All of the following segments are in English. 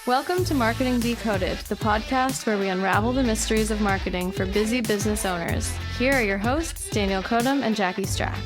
Welcome to Marketing Decoded, the podcast where we unravel the mysteries of marketing for busy business owners. Here are your hosts, Daniel Kodum and Jackie Strack.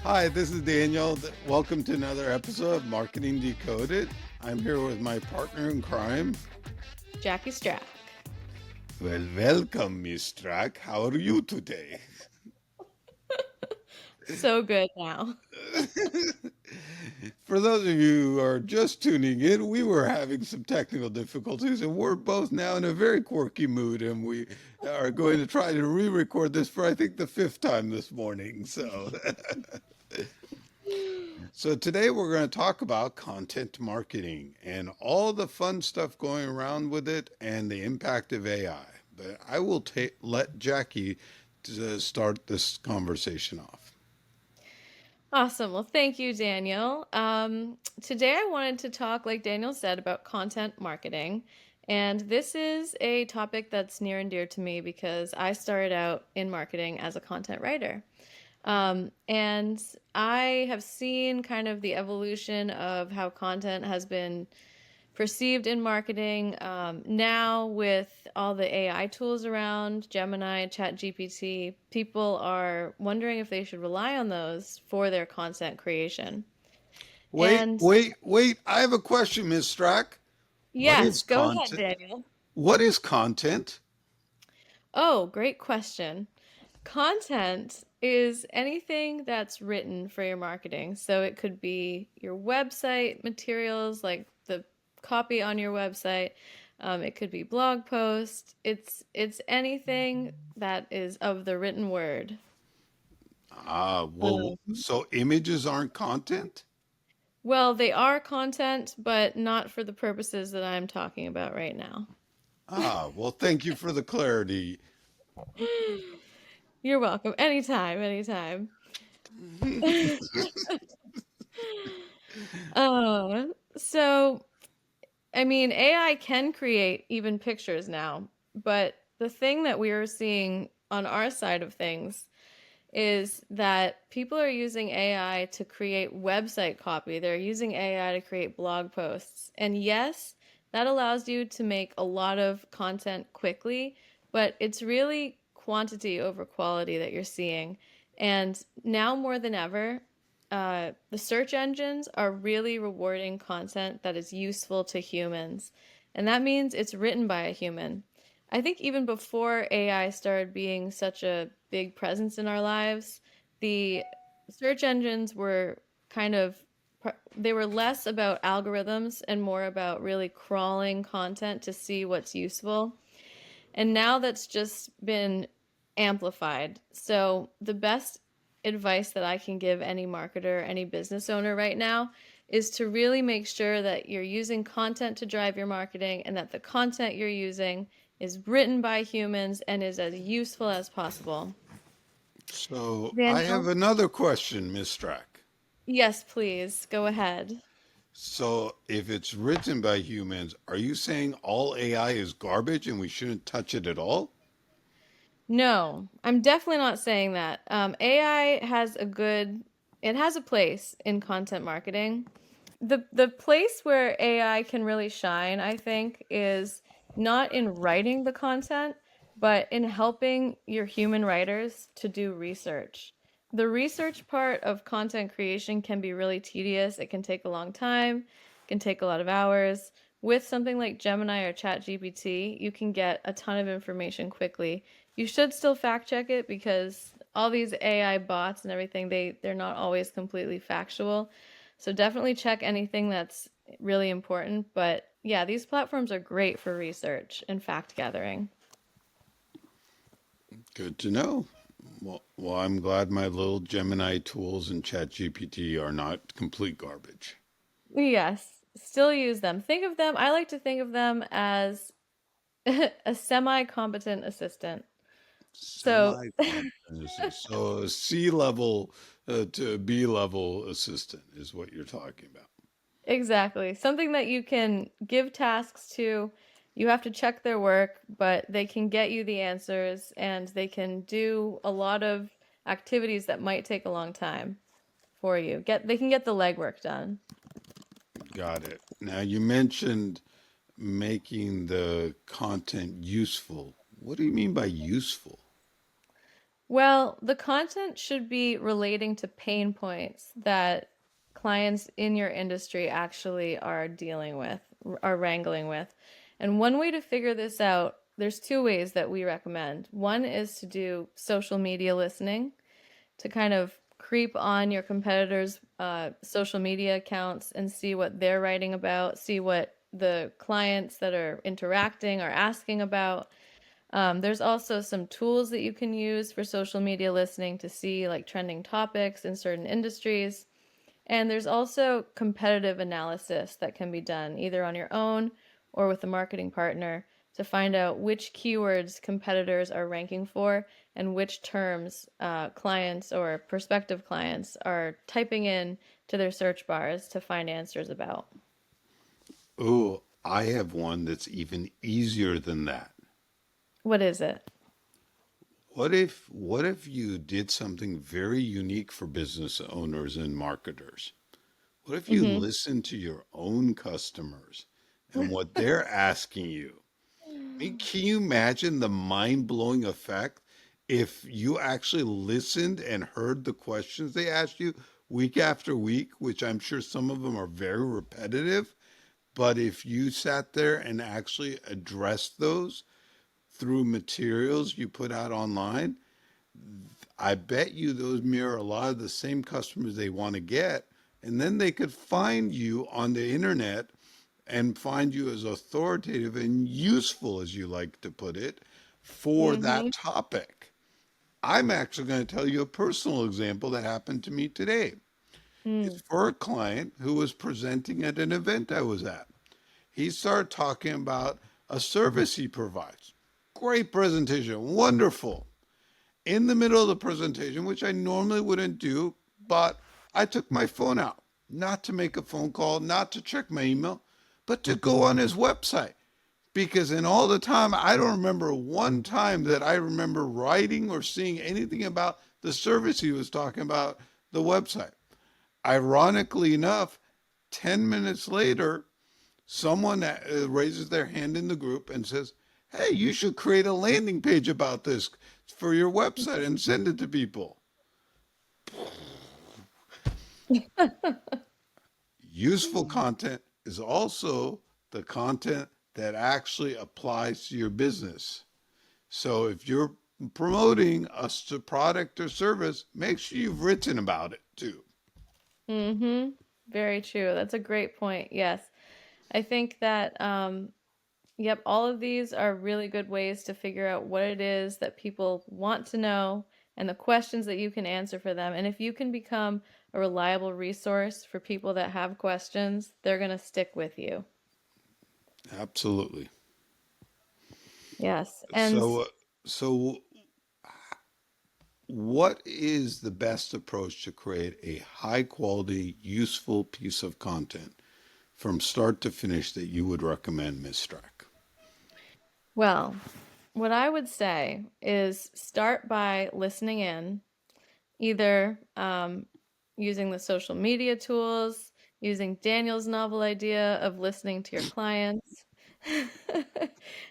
Hi, this is Daniel. Welcome to another episode of Marketing Decoded. I'm here with my partner in crime, Jackie Strack. Well, welcome, Miss Strack. How are you today? So good now. For those of you who are just tuning in, we were having some technical difficulties and we're both now in a very quirky mood, and we are going to try to re-record this for, I think, the fifth time this morning. So today we're going to talk about content marketing and all the fun stuff going around with it and the impact of AI. But I will let Jackie to start this conversation off. Awesome. Well, thank you, Daniel. Today I wanted to talk, like Daniel said, about content marketing. And this is a topic that's near and dear to me because I started out in marketing as a content writer. And I have seen kind of the evolution of how content has been perceived in marketing. Now with all the AI tools around, Gemini and ChatGPT, people are wondering if they should rely on those for their content creation. Wait. I have a question, Ms. Strack. What Yes, is go ahead, content? Daniel. What is content? Oh, great question. Content is anything that's written for your marketing. So it could be your website materials, like the copy on your website. It could be blog posts. It's anything that is of the written word. So images aren't content? Well, they are content, but not for the purposes that I'm talking about right now. Well, thank you for the clarity. You're welcome. Anytime, anytime. So I mean, AI can create even pictures now, but the thing that we are seeing on our side of things is that people are using AI to create website copy. They're using AI to create blog posts. And yes, that allows you to make a lot of content quickly, but it's really quantity over quality that you're seeing. And now more than ever, the search engines are really rewarding content that is useful to humans. And that means it's written by a human. I think even before AI started being such a big presence in our lives, the search engines were kind of they were less about algorithms and more about really crawling content to see what's useful. And now that's just been amplified. So the best advice that I can give any marketer, any business owner right now is to really make sure that you're using content to drive your marketing and that the content you're using is written by humans and is as useful as possible. So I have Daniel? another question, Ms. Strack. Yes, please. Go ahead. So if it's written by humans, are you saying all AI is garbage and we shouldn't touch it at all? No, I'm definitely not saying that. AI has it has a place in content marketing. The place where AI can really shine, I think, is not in writing the content, but in helping your human writers to do research. The research part of content creation can be really tedious. It can take a long time, it can take a lot of hours. With something like Gemini or ChatGPT, you can get a ton of information quickly. You should still fact check it because all these AI bots and everything, they're not always completely factual. So definitely check anything that's really important. But yeah, these platforms are great for research and fact gathering. Good to know. Well, I'm glad my little Gemini tools and ChatGPT are not complete garbage. Yes, still use them. I like to think of them as a semi-competent assistant. So Semi-competent. So a C level to B level assistant is what you're talking about. exactly. Something that you can give tasks to. You have to check their work, but they can get you the answers and they can do a lot of activities that might take a long time for you. They can get the legwork done. Got it. Now you mentioned making the content useful. What do you mean by useful? Well, the content should be relating to pain points that clients in your industry actually are dealing with, are wrangling with. And one way to figure this out, there's two ways that we recommend. One is to do social media listening, to kind of creep on your competitors' social media accounts and see what they're writing about, see what the clients that are interacting are asking about. There's also some tools that you can use for social media listening to see like trending topics in certain industries. And there's also competitive analysis that can be done either on your own or with a marketing partner to find out which keywords competitors are ranking for and which terms clients or prospective clients are typing in to their search bars to find answers about. Oh, I have one that's even easier than that. What is it? What if you did something very unique for business owners and marketers? What if you Mm-hmm. listen to your own customers and what they're asking you? I mean, can you imagine the mind-blowing effect if you actually listened and heard the questions they asked you week after week, which I'm sure some of them are very repetitive, but if you sat there and actually addressed those through materials you put out online, I bet you those mirror a lot of the same customers they want to get. And then they could find you on the internet and find you as authoritative and useful, as you like to put it, for Mm-hmm. that topic. I'm actually going to tell you a personal example that happened to me today. It's Mm. for a client who was presenting at an event I was at. He started talking about a service he provides. Great presentation, wonderful. In the middle of the presentation, which I normally wouldn't do, but I took my phone out, not to make a phone call, not to check my email, but to go on his website. Because in all the time, I don't remember one time that I remember writing or seeing anything about the service he was talking about, the website. Ironically enough, 10 minutes later, someone raises their hand in the group and says, "Hey, you should create a landing page about this for your website and send it to people." Useful content is also the content that actually applies to your business. So if you're promoting a product or service, make sure you've written about it too. Mm-hmm. Very true. That's a great point. Yes. I think that yep, all of these are really good ways to figure out what it is that people want to know and the questions that you can answer for them. And if you can become a reliable resource for people that have questions, they're going to stick with you. Absolutely. Yes. And So what is the best approach to create a high quality, useful piece of content from start to finish that you would recommend, Ms. Strack? well, what I would say is start by listening in, either using the social media tools, using Daniel's novel idea of listening to your clients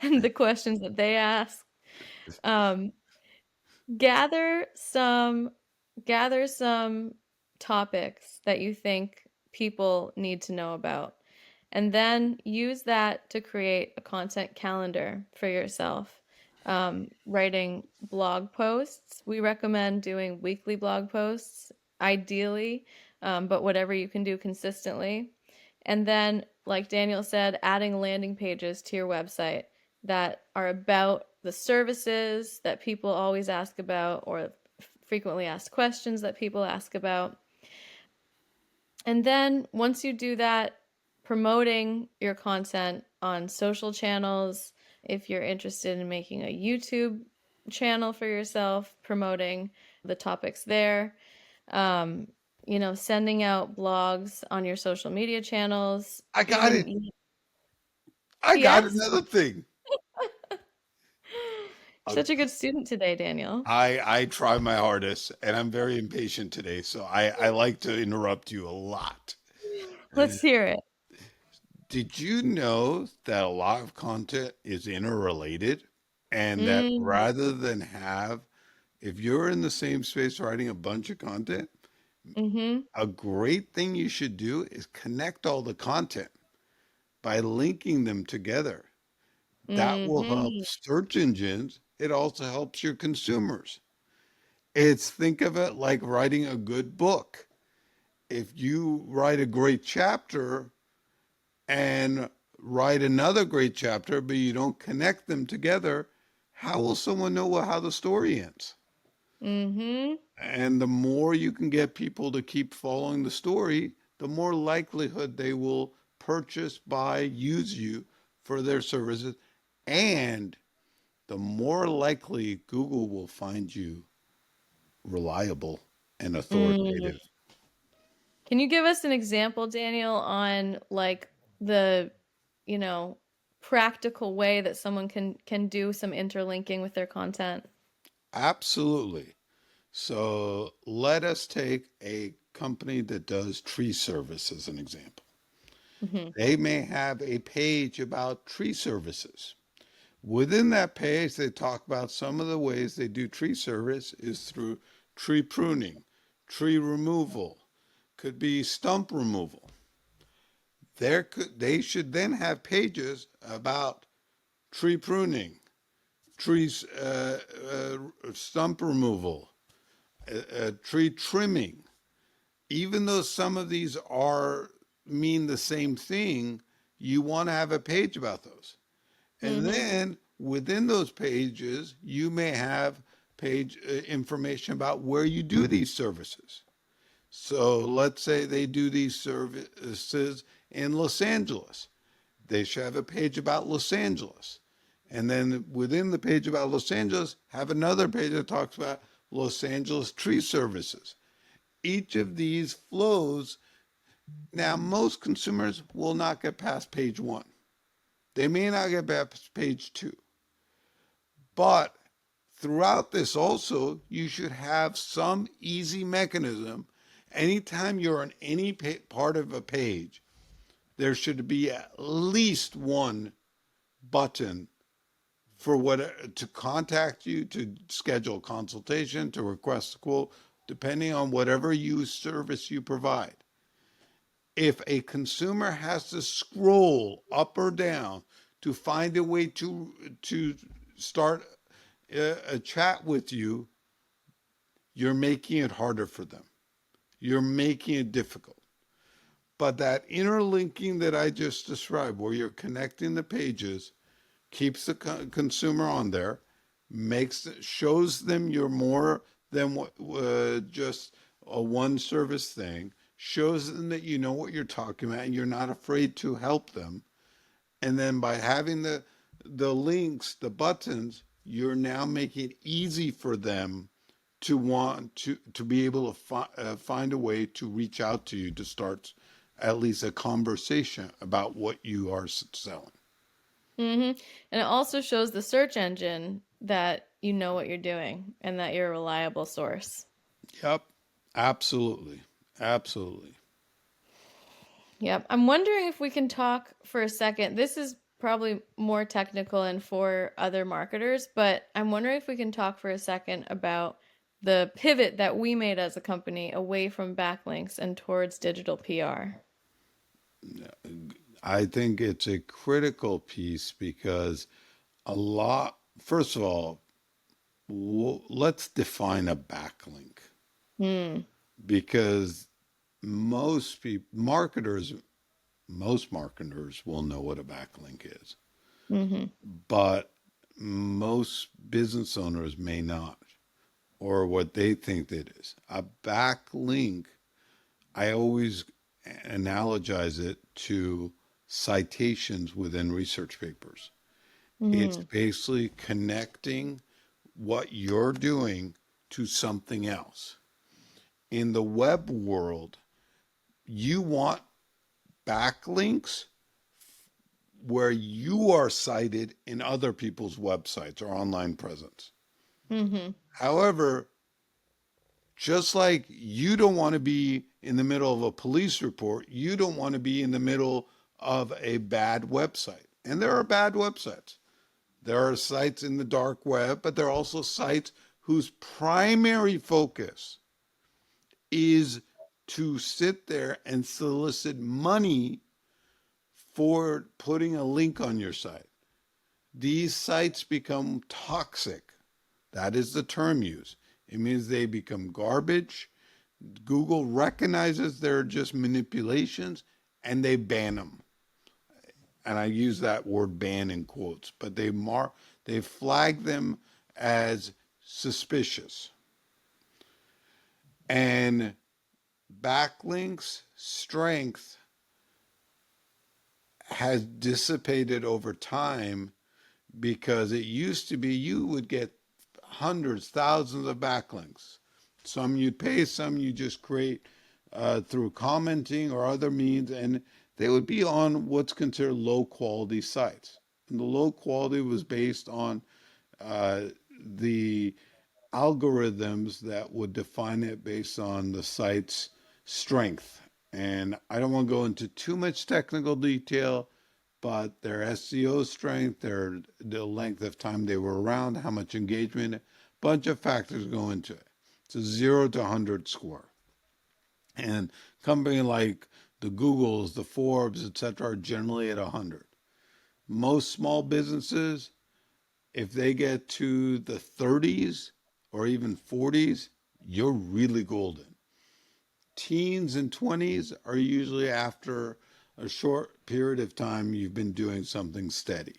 and the questions that they ask. Um, gather some gather some topics that you think people need to know about, and then use that to create a content calendar for yourself. Writing blog posts. We recommend doing weekly blog posts, ideally, but whatever you can do consistently. And then, like Daniel said, adding landing pages to your website that are about the services that people always ask about or frequently asked questions that people ask about. And then once you do that, promoting your content on social channels. If you're interested in making a YouTube channel for yourself, promoting the topics there. Um, sending out blogs on your social media channels, I got it. even I got yes. another thing. You're Uh, such a good student today, Daniel. I try my hardest, and I'm very impatient today, so I like to interrupt you a lot. Let's hear it. Did you know that a lot of content is interrelated? And that Mm, rather than have, if you're in the same space writing a bunch of content, mm-hmm. a great thing you should do is connect all the content by linking them together. That will help Mm-hmm. search engines. It also helps your consumers. It's think of it like writing a good book. If you write a great chapter and write another great chapter, but you don't connect them together, how will someone know how the story ends? Mm-hmm. And the more you can get people to keep following the story, the more likelihood they will purchase, buy, use you for their services. And the more likely Google will find you reliable and Mm. authoritative. Can you give us an example, Daniel, on like the, you know, practical way that someone can do some interlinking with their content? Absolutely. So let us take a company that does tree service as an example. Mm-hmm. They may have a page about tree services. Within that page, they talk about some of the ways they do tree service is through tree pruning, tree removal, could be stump removal. They should then have pages about tree pruning, trees, stump removal, tree trimming. Even though some of these are mean the same thing, you want to have a page about those. And Mm-hmm. then within those pages, you may have page information about where you do these services. So let's say they do these services in Los Angeles. They should have a page about Los Angeles. And then within the page about Los Angeles, have another page that talks about Los Angeles tree services. Each of these flows. Now, most consumers will not get past page one. They may not get past page two. But throughout this, also, you should have some easy mechanism. Anytime you're on any part of a page, there should be at least one button for what to contact you, to schedule a consultation, to request a quote, depending on whatever service you provide. If a consumer has to scroll up or down to find a way to start a chat with you, you're making it harder for them. You're making it difficult. But that interlinking that I just described, where you're connecting the pages, keeps the consumer on there, shows them you're more than just a one service thing, shows them that you know what you're talking about and you're not afraid to help them. And then by having the links, the buttons, you're now making it easy for them to want to be able to find a way to reach out to you to start at least a conversation about what you are selling. Mm-hmm. And it also shows the search engine that you know what you're doing and that you're a reliable source. Yep, absolutely, absolutely. Yep. I'm wondering if we can talk for a second. This is probably more technical and for other marketers, but I'm wondering if we can talk for a second about the pivot that we made as a company away from backlinks and towards digital PR. I think it's a critical piece because first of all, let's define a backlink Hmm. because marketers, most marketers will know what a backlink is, Mm-hmm. but most business owners may not, or what they think it is. A backlink, I always analogize it to citations within research papers. It's Mm-hmm. basically connecting what you're doing to something else. In the web world, you want backlinks where you are cited in other people's websites or online presence. Mm-hmm. However, just like you don't want to be in the middle of a police report, you don't want to be in the middle of a bad website. And there are bad websites. There are sites in the dark web, but there are also sites whose primary focus is to sit there and solicit money for putting a link on your site. These sites become toxic. That is the term used. It means they become garbage. Google recognizes they're just manipulations and they ban them. And I use that word ban in quotes, but they flag them as suspicious. And backlinks strength has dissipated over time because it used to be you would get hundreds, thousands of backlinks. Some you'd pay, some you just create through commenting or other means, and they would be on what's considered low quality sites. And the low quality was based on uh, the algorithms that would define it based on the site's strength. And I don't want to go into too much technical detail, but their SEO strength, the length of time they were around, how much engagement, a bunch of factors go into it. It's a 0 to 100 score. And company like the Googles, the Forbes, etc., are generally at 100. Most small businesses, if they get to the 30s or even 40s, you're really golden. Teens and 20s are usually after a short period of time you've been doing something steady.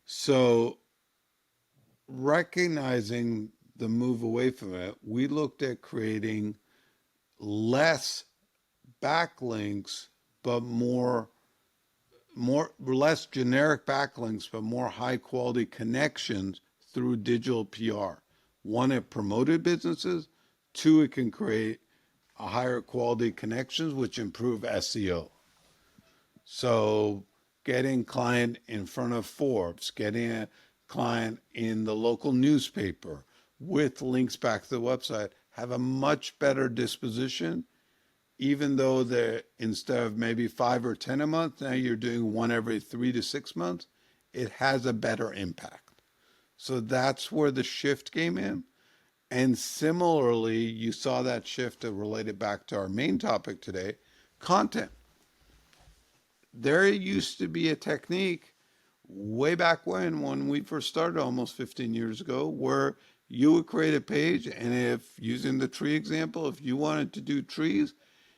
So, recognizing the move away from it, we looked at creating less backlinks, but more less generic backlinks, but more high quality connections through digital PR. One, it promoted businesses. Two, it can create a higher quality connections, which improve SEO. So getting client in front of Forbes, getting a client in the local newspaper with links back to the website have a much better disposition, even though they're instead of maybe 5 or 10 a month, now you're doing one every 3 to 6 months. It has a better impact. So that's where the shift came in. And similarly, you saw that shift related back to our main topic today, content. There used to be a technique way back when we first started almost 15 years ago, where you would create a page, and if using the tree example, if you wanted to do trees,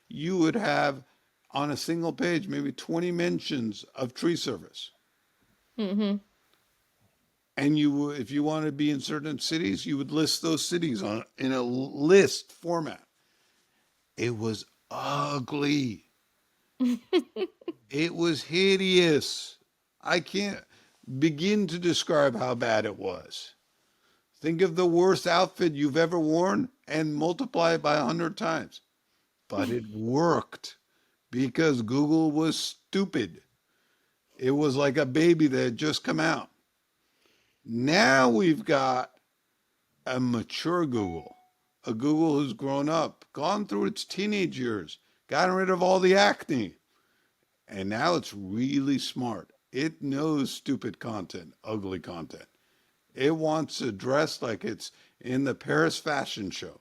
you would have on a single page maybe 20 mentions of tree service. Mm-hmm. And if you wanted to be in certain cities, you would list those cities on in a list format. It was ugly. It was hideous. I can't begin to describe how bad it was. Think of the worst outfit you've ever worn and multiply it by 100 times. But it worked because Google was stupid. It was like a baby that had just come out. Now we've got a mature Google, a Google who's grown up, gone through its teenage years, gotten rid of all the acne, and now it's really smart. It knows stupid content, ugly content. It wants to dress like it's in the Paris fashion show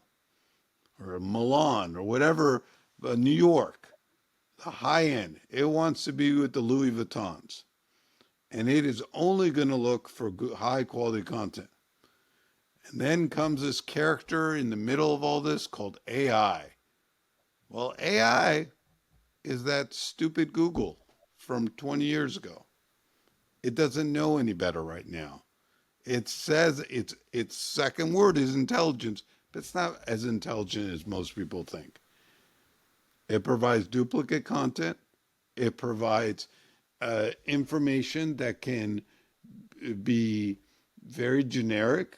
or Milan or whatever, New York, the high end. It wants to be with the Louis Vuittons. And it is only going to look for high quality content. And then comes this character in the middle of all this called AI. Well, AI is that stupid Google from 20 years ago. It doesn't know any better right now. It says its second word is intelligence, but it's not as intelligent as most people think. It provides duplicate content. It provides information that can be very generic,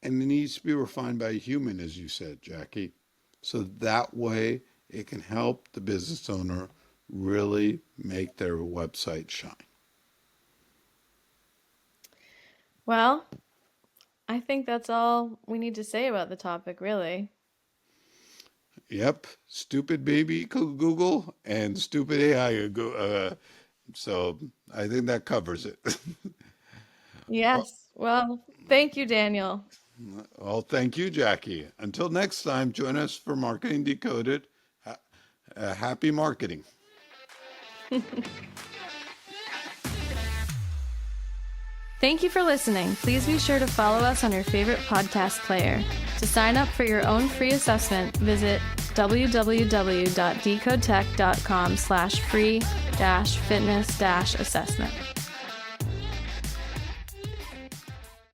and it needs to be refined by a human, as you said, Jackie. So that way it can help the business owner really make their website shine. Well, I think that's all we need to say about the topic, really. Yep, stupid baby Google and stupid AI. So I think that covers it. Well, Yes. Well, thank you, Daniel. well, thank you, Jackie. Until next time, join us for Marketing Decoded. Happy marketing. Thank you for listening. Please be sure to follow us on your favorite podcast player. To sign up for your own free assessment, visit www.decodetech.com/free-fitness-assessment.